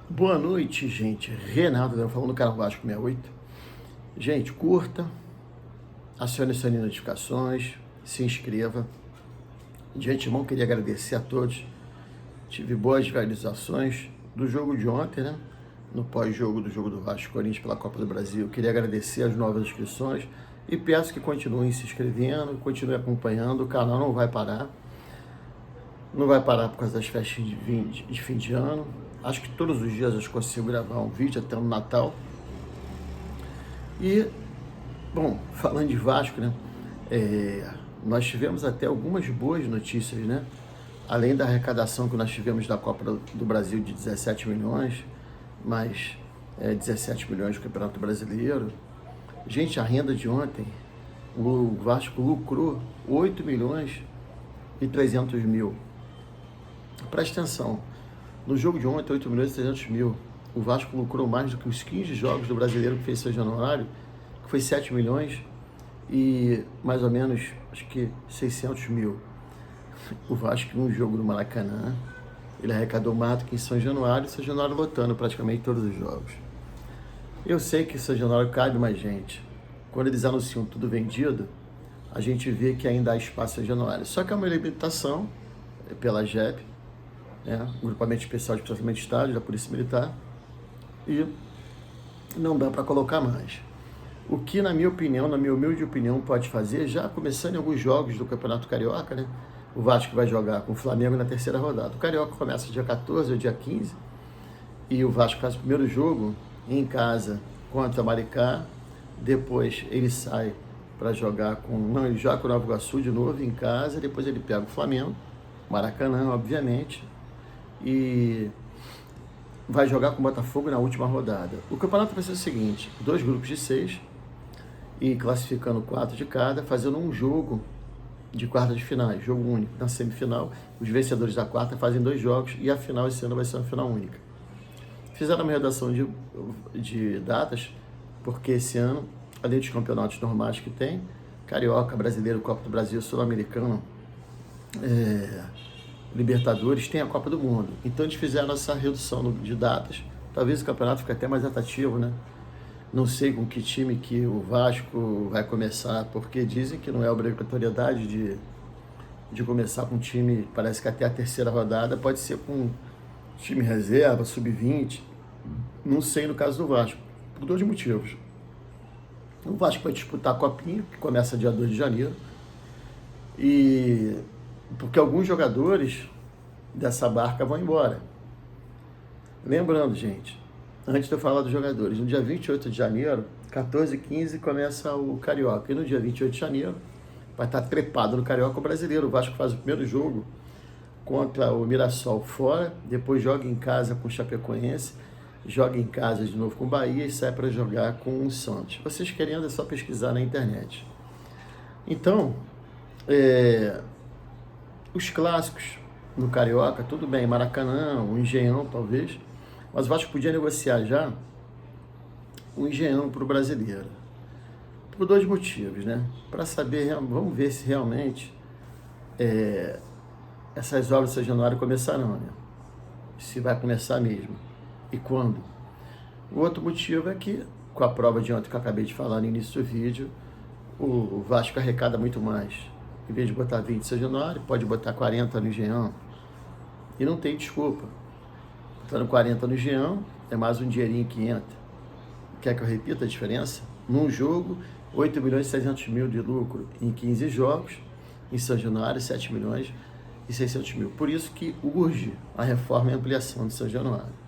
Boa noite, gente. Renato, falando do canal Vasco 68. Gente, curta, acione as notificações, se inscreva. De antemão, queria agradecer a todos. Tive boas visualizações do jogo de ontem, né? No pós-jogo do jogo do Vasco Corinthians pela Copa do Brasil. Queria agradecer as novas inscrições e peço que continuem se inscrevendo, continuem acompanhando. O canal não vai parar. Não vai parar por causa das festas de fim de ano. Acho que todos os dias eu consigo gravar um vídeo até no Natal. E, bom, falando de Vasco, né? Nós tivemos até algumas boas notícias, né? Além da arrecadação que nós tivemos da Copa do Brasil de 17 milhões, mais 17 milhões do Campeonato Brasileiro. Gente, a renda de ontem, o Vasco lucrou 8 milhões e 300 mil. Presta atenção, no jogo de ontem, 8 milhões e 300 mil, o Vasco lucrou mais do que os 15 jogos do Brasileiro que fez seu januário, que foi 7 milhões e mais ou menos, acho que 600 mil. O Vasco, num jogo no Maracanã, ele arrecadou mais do que em São Januário, e São Januário lotando praticamente todos os jogos. Eu sei que São Januário cabe mais gente. Quando eles anunciam tudo vendido, a gente vê que ainda há espaço em São Januário. Só que é uma limitação pela JEP, um grupamento especial de processamento de estádio da Polícia Militar, e não dá para colocar mais. O que, na minha opinião, na minha humilde opinião, pode fazer, já começando em alguns jogos do Campeonato Carioca, né? O Vasco vai jogar com o Flamengo na terceira rodada. O Carioca começa dia 14 ou dia 15, e o Vasco faz o primeiro jogo em casa contra o Maricá, depois ele sai para jogar ele joga com o Nova Iguaçu de novo em casa, depois ele pega o Flamengo, Maracanã, obviamente, e vai jogar com o Botafogo na última rodada. O campeonato vai ser o seguinte: 2 grupos de 6 e classificando 4 de cada, fazendo um jogo de quarta de finais, jogo único. Na semifinal, os vencedores da quarta fazem 2 jogos e a final esse ano vai ser uma final única. Fizeram uma redação de datas, porque esse ano, além dos campeonatos normais que tem, Carioca, Brasileiro, Copa do Brasil, Sul-Americano, Libertadores, tem a Copa do Mundo. Então eles fizeram essa redução de datas. Talvez o campeonato fique até mais atrativo, né? Não sei com que time que o Vasco vai começar, porque dizem que não é obrigatoriedade de começar com um time, parece que até a terceira rodada pode ser com time reserva, sub-20. Não sei no caso do Vasco, por 2 motivos. O Vasco vai disputar a Copinha, que começa dia 2 de janeiro, e porque alguns jogadores dessa barca vão embora. Lembrando, gente, antes de eu falar dos jogadores, no dia 28 de janeiro, 14 e 15, começa o Carioca. E no dia 28 de janeiro, vai estar trepado no Carioca o Brasileiro. O Vasco faz o primeiro jogo contra o Mirassol fora, depois joga em casa com o Chapecoense, joga em casa de novo com o Bahia e sai para jogar com o Santos. Vocês querendo é só pesquisar na internet. Então, os clássicos no Carioca, tudo bem, Maracanã, o Engenhão talvez, mas o Vasco podia negociar já o Engenhão para o Brasileiro. Por 2 motivos, né? Para saber, vamos ver se realmente essas obras de São Januário começarão, né? Se vai começar mesmo. E quando? O outro motivo é que, com a prova de ontem que eu acabei de falar no início do vídeo, o Vasco arrecada muito mais. Em vez de botar 20 em São Januário, pode botar 40 no Engenhão. E não tem desculpa. Botando 40 no Engenhão, é mais um dinheirinho que entra. Quer que eu repita a diferença? Num jogo, 8 milhões e 600 mil de lucro em 15 jogos. Em São Januário, 7 milhões e 600 mil. Por isso que urge a reforma e ampliação de São Januário.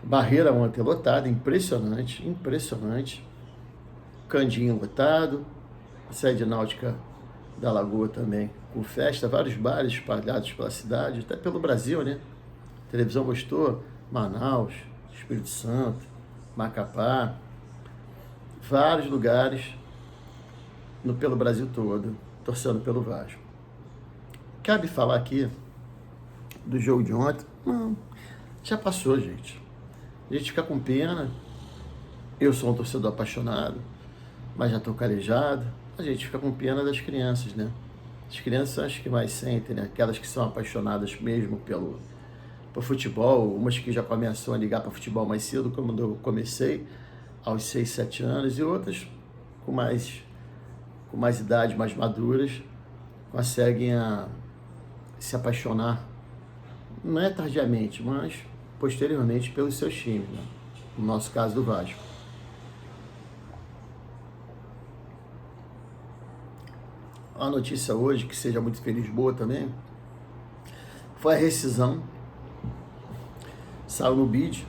Barreira ontem lotada, impressionante, impressionante. Candinho lotado, a sede náutica da Lagoa também com festa, vários bares espalhados pela cidade, até pelo Brasil, né? A televisão mostrou Manaus, Espírito Santo, Macapá, vários lugares pelo Brasil todo, torcendo pelo Vasco. Cabe falar aqui do jogo de ontem? Não, já passou, gente. A gente fica com pena. Eu sou um torcedor apaixonado, mas já estou calejado. A gente fica com pena das crianças, né? As crianças são as que mais sentem, né? Aquelas que são apaixonadas mesmo para futebol, umas que já começam a ligar para futebol mais cedo, como eu comecei, aos 6, 7 anos, e outras com mais idade, mais maduras, conseguem se apaixonar, não é tardiamente, mas posteriormente pelos seus times, né? No nosso caso do Vasco. A notícia hoje, que seja muito feliz, boa também, foi a rescisão, saiu no bid,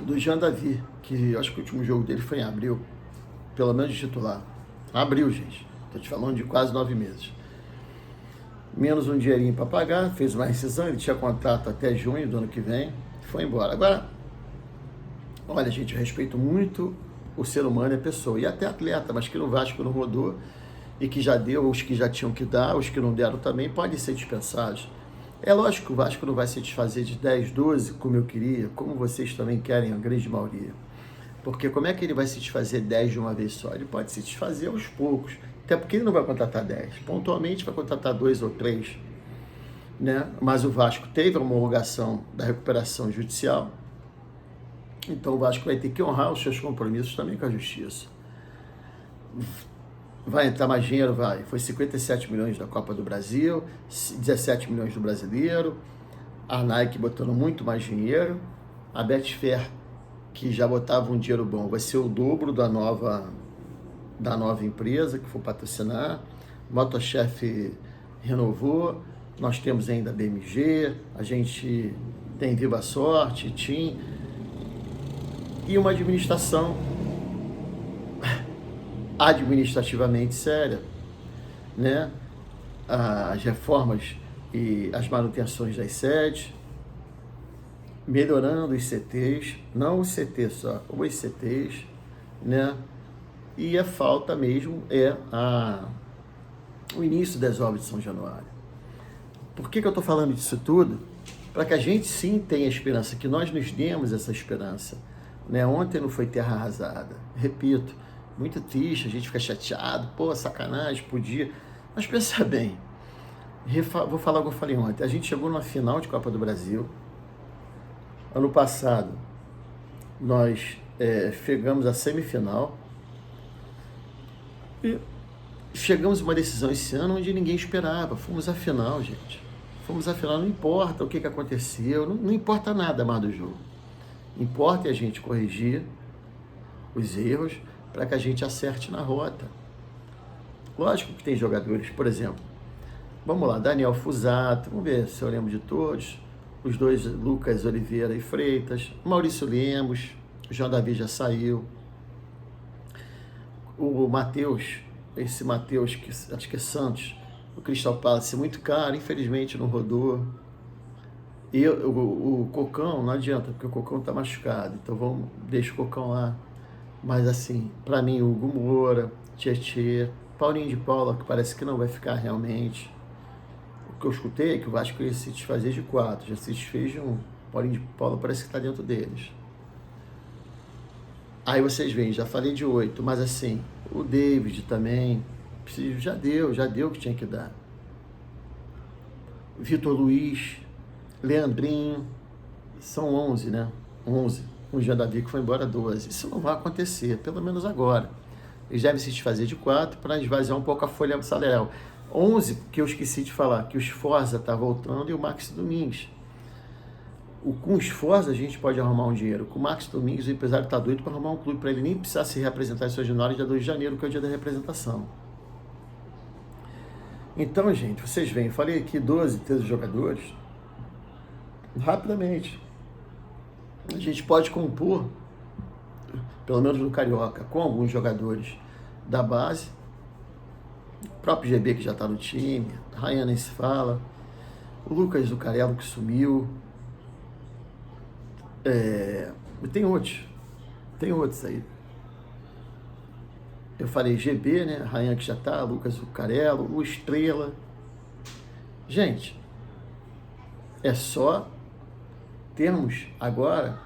do Jean Davi, que eu acho que o último jogo dele foi em abril, pelo menos de titular. Abril, gente. Estou te falando de quase 9 meses. Menos um dinheirinho para pagar, fez uma rescisão, ele tinha contrato até junho do ano que vem, foi embora. Agora, olha, gente, eu respeito muito o ser humano e a pessoa, e até atleta, mas que no Vasco não rodou, e que já deu, os que já tinham que dar, os que não deram também, podem ser dispensados. É lógico que o Vasco não vai se desfazer de 10, 12, como eu queria, como vocês também querem, a grande maioria. Porque como é que ele vai se desfazer 10 de uma vez só? Ele pode se desfazer aos poucos. Até porque ele não vai contratar 10. Pontualmente vai contratar 2 ou 3. Né? Mas o Vasco teve a homologação da recuperação judicial. Então o Vasco vai ter que honrar os seus compromissos também com a justiça. Vai entrar mais dinheiro? Vai. Foi 57 milhões da Copa do Brasil, 17 milhões do Brasileiro. A Nike botando muito mais dinheiro. A Betfair, que já botava um dinheiro bom, vai ser o dobro da nova empresa que for patrocinar. Motochef renovou, nós temos ainda a BMG, a gente tem Viva Sorte, TIM, e uma administração administrativamente séria, né? As reformas e as manutenções das sedes, melhorando os CTs, não os CTs só, os CTs, né? E a falta mesmo é o início das obras de São Januário. Por que eu estou falando disso tudo? Para que a gente sim tenha esperança, que nós nos demos essa esperança, né? Ontem não foi terra arrasada, repito, muito triste, a gente fica chateado, pô, sacanagem, podia, mas pensa bem, vou falar o que eu falei ontem, a gente chegou numa final de Copa do Brasil. Ano passado, nós chegamos à semifinal e chegamos a uma decisão esse ano onde ninguém esperava. Fomos à final, gente. Fomos à final, não importa o que aconteceu, não importa nada mais do jogo. Importa a gente corrigir os erros para que a gente acerte na rota. Lógico que tem jogadores, por exemplo, vamos lá, Daniel Fusato, vamos ver se eu lembro de todos. Os dois, Lucas Oliveira e Freitas, Maurício Lemos, o João Davi já saiu, o Matheus, esse Matheus, que acho que é Santos, o Crystal Palace, muito caro, infelizmente não rodou, e o Cocão, não adianta, porque o Cocão está machucado, então deixa o Cocão lá, mas assim, para mim, o Hugo Moura, Tietê, Paulinho de Paula, que parece que não vai ficar realmente. O que eu escutei é que o Vasco ia se desfazer de 4, já se desfez de 1. Paulinho de Paula parece que está dentro deles. Aí vocês veem, já falei de 8, mas assim, o David também, já deu o que tinha que dar. Vitor Luiz, Leandrinho, são 11, né? 11. O Jean Davi que foi embora 12. Isso não vai acontecer, pelo menos agora. Eles devem se desfazer de 4 para esvaziar um pouco a folha salarial. 11, que eu esqueci de falar, que o Sforza está voltando e o Max Domingues. Com o Sforza a gente pode arrumar um dinheiro. Com o Max Domingues, o empresário está doido para arrumar um clube, para ele nem precisar se representar em São Januário, dia 2 de janeiro, que é o dia da representação. Então, gente, vocês veem, eu falei aqui 12, 13 jogadores. Rapidamente. A gente pode compor, pelo menos no Carioca, com alguns jogadores da base. O próprio GB que já está no time, Ryan nem se fala, o Lucas Zucarello que sumiu, tem outros aí. Eu falei GB, né? Ryan que já está, Lucas Zucarello, o Estrela. Gente, é só termos agora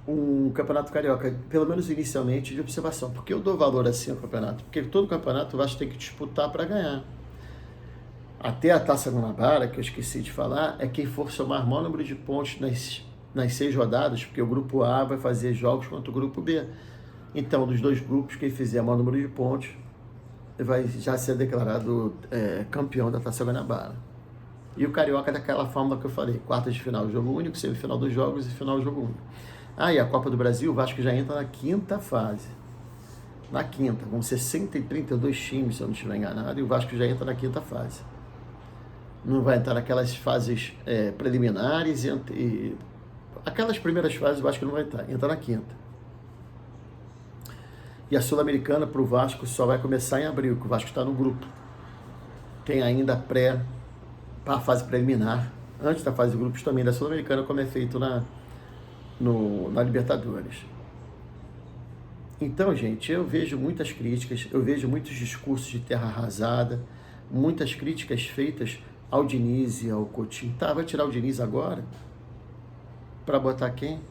um campeonato carioca, pelo menos inicialmente, de observação. Porque eu dou valor assim ao campeonato? Porque todo campeonato o Vasco tem que disputar para ganhar. até a Taça Guanabara, que eu esqueci de falar, é quem for somar o maior número de pontos nas 6 rodadas, porque o grupo A vai fazer jogos contra o grupo B. Então, dos 2 grupos, quem fizer o maior número de pontos vai já ser declarado campeão da Taça Guanabara. E o Carioca daquela fórmula que eu falei, quartas de final, jogo único, semifinal dos jogos e final, jogo único. E a Copa do Brasil, o Vasco já entra na 5ª fase. Na 5ª, vão ser 132 times, se eu não estiver enganado, e o Vasco já entra na 5ª fase. Não vai entrar naquelas fases preliminares e aquelas primeiras fases o Vasco não vai entrar, entra na 5ª. E a Sul-Americana para o Vasco só vai começar em abril, que o Vasco está no grupo. Tem ainda a fase preliminar, antes da fase de grupos também da Sul-Americana, como é feito na Libertadores. Então, gente, eu vejo muitas críticas, eu vejo muitos discursos de terra arrasada, muitas críticas feitas ao Diniz e ao Coutinho. Vai tirar o Diniz agora? Para botar quem?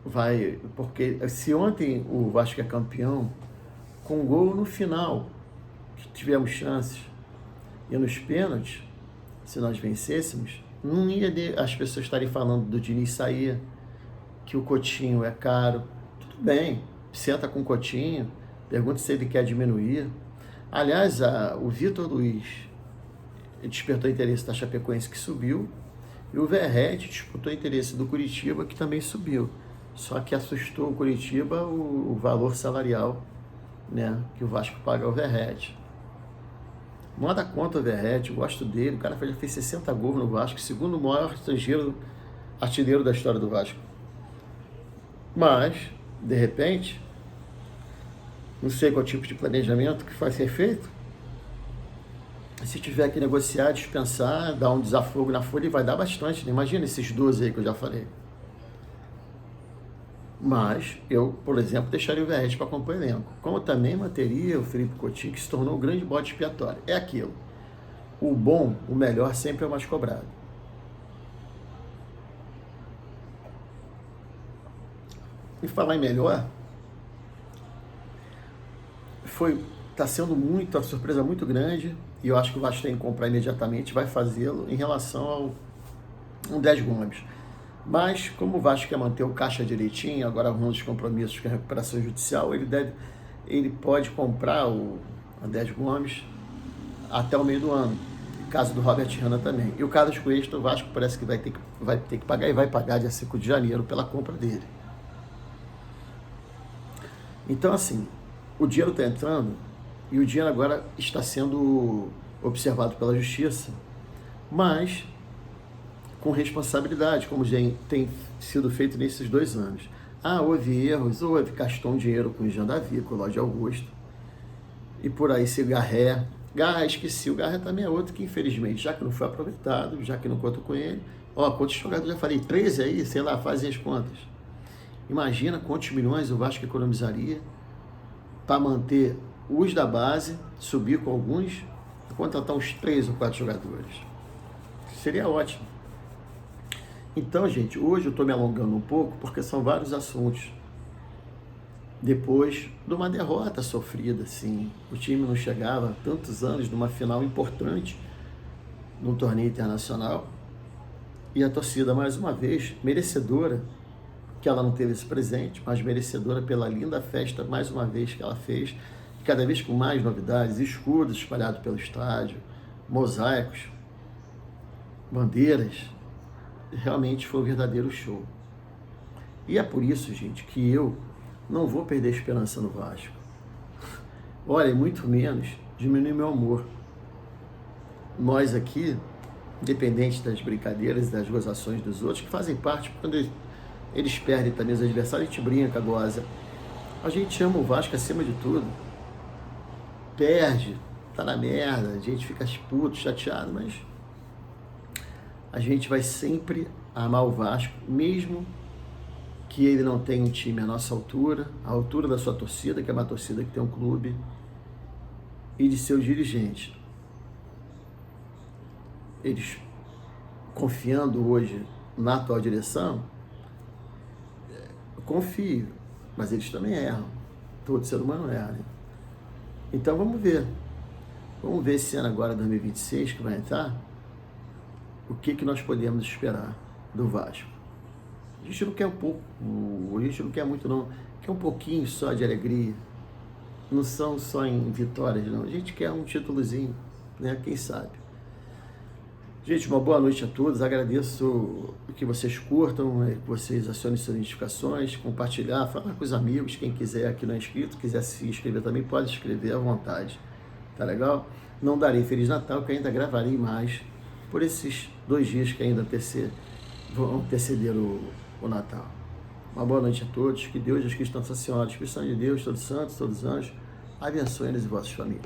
Vai, porque se ontem o Vasco é campeão, com gol no final, que tivemos chances, e nos pênaltis, se nós vencêssemos, não ia as pessoas estarem falando do Diniz sair, que o Coutinho é caro. Tudo bem, senta com o Coutinho, pergunta se ele quer diminuir. Aliás, o Vitor Luiz despertou interesse da Chapecoense, que subiu, e o Verratti disputou interesse do Curitiba, que também subiu. Só que assustou o Curitiba o valor salarial, né, que o Vasco paga ao Verratti. Nada contra o Verratti, eu gosto dele, o cara já fez 60 gols no Vasco, segundo o maior artilheiro da história do Vasco. Mas, de repente, não sei qual tipo de planejamento que vai ser feito, se tiver que negociar, dispensar, dar um desafogo na folha, vai dar bastante, né? Imagina esses 12 aí que eu já falei. Mas eu, por exemplo, deixaria o Verratti para compor elenco. Como eu também manteria o Felipe Coutinho, que se tornou um grande bode expiatório. É aquilo. O bom, o melhor, sempre é o mais cobrado. E falar em melhor, está sendo uma surpresa muito grande, e eu acho que o Vasco tem que comprar imediatamente, vai fazê-lo em relação ao 10 Gomes. Mas, como o Vasco quer manter o caixa direitinho, agora arrumando os compromissos com a recuperação judicial, ele pode comprar o 10 Gomes até o meio do ano. Caso do Robert Hanna também. E o Carlos Cuesta, o Vasco parece que vai ter que pagar, e vai pagar dia 5 de janeiro pela compra dele. Então, assim, o dinheiro está entrando, e o dinheiro agora está sendo observado pela Justiça, mas com responsabilidade, como já tem sido feito nesses 2 anos. Houve erros, gastou um dinheiro com o Jean Davi, com o Lorde Augusto, e por aí se Garré. Esqueci, o Garré também é outro que, infelizmente, já que não foi aproveitado, já que não contou com ele, quantos jogadores, já falei, 13 aí, sei lá, fazem as contas. Imagina quantos milhões o Vasco economizaria para manter os da base, subir com alguns, e contratar uns 3 ou 4 jogadores. Seria ótimo. Então, gente, hoje eu estou me alongando um pouco, porque são vários assuntos. Depois de uma derrota sofrida, assim, o time não chegava há tantos anos numa final importante num torneio internacional, e a torcida, mais uma vez, merecedora, que ela não teve esse presente, mas merecedora pela linda festa, mais uma vez, que ela fez, cada vez com mais novidades, escudos espalhados pelo estádio, mosaicos, bandeiras. Realmente foi um verdadeiro show. E é por isso, gente, que eu não vou perder a esperança no Vasco. Olha, e muito menos diminuir meu amor. Nós aqui, independente das brincadeiras e das gozações dos outros, que fazem parte, quando eles perdem também os adversários, a gente brinca, goza. A gente ama o Vasco acima de tudo. Perde, tá na merda, a gente fica puto, chateado, mas a gente vai sempre amar o Vasco, mesmo que ele não tenha um time à nossa altura, à altura da sua torcida, que é uma torcida que tem um clube, e de seus dirigentes. Eles, confiando hoje na atual direção, eu confio, mas eles também erram. Todo ser humano erra, né? Então vamos ver. Vamos ver esse ano agora, 2026, que vai entrar, o que nós podemos esperar do Vasco. A gente não quer um pouco, a gente não quer muito não, quer um pouquinho só de alegria. Não são só em vitórias, não. A gente quer um títulozinho, né? Quem sabe. Gente, uma boa noite a todos. Agradeço que vocês curtam, que vocês acionem suas notificações, compartilhar, falar com os amigos. Quem quiser que não é inscrito, quiser se inscrever também, pode se inscrever à vontade. Tá legal? Não darei Feliz Natal, que ainda gravarei mais por esses 2 dias que ainda vão anteceder o Natal. Uma boa noite a todos. Que Deus, Jesus Cristo, Nossa Senhora, a Espírito Santo de Deus, todos santos, todos anjos, abençoe-nos e vossas famílias.